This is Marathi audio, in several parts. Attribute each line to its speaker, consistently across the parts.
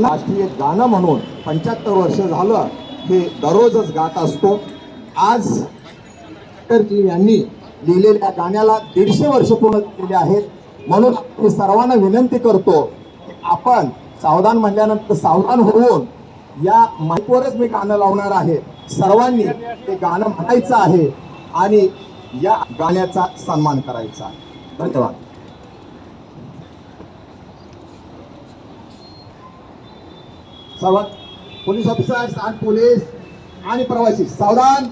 Speaker 1: राष्ट्रीय गाणं म्हणून 75 वर्ष झालं हे दररोजच गात असतो. आज यांनी लिहिलेल्या गाण्याला 150 वर्ष पूर्ण केले आहेत. म्हणून मी सर्वांना विनंती करतो की आपण सावधान म्हणल्यानंतर सावधान होऊन या माईकवरच मी गाणं लावणार आहे. सर्वांनी ते गाणं म्हणायचं आहे आणि या गाण्याचा सन्मान करायचा आहे. धन्यवाद. सर्व पोलीस ऑफिसर्स आणि पोलीस आणि प्रवासी सावधान.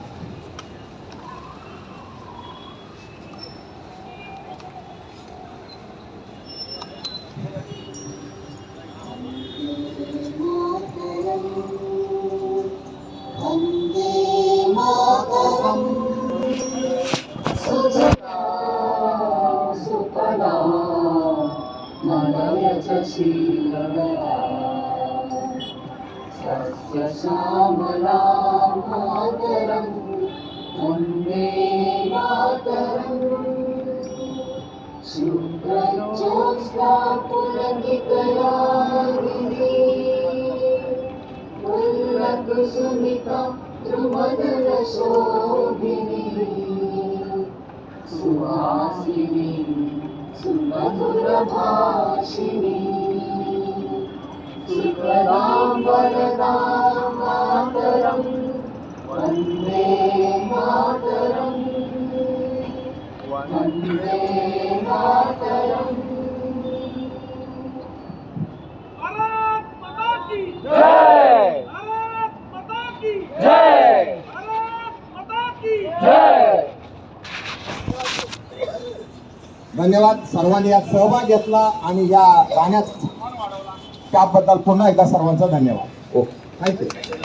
Speaker 2: श्यामलां मातरं वन्दे मातरं शुभ्रज्योत्स्ना पुलकितयामिनी फुल्लकुसुमिता द्रुमदलशोभिनी सुहासिनी सुमधुरभाषिणी सुखदां वरदां मातरं वन्दे मातरं वन्दे मातरं.
Speaker 3: भारत माता की
Speaker 2: जय.
Speaker 3: भारत माता की
Speaker 2: जय.
Speaker 3: भारत माता की
Speaker 2: जय.
Speaker 1: धन्यवाद. सर्वांनी यात सहभाग घेतला आणि या गाण्यात त्याबद्दल पुन्हा एकदा सर्वांचा धन्यवाद. Okay, thank you.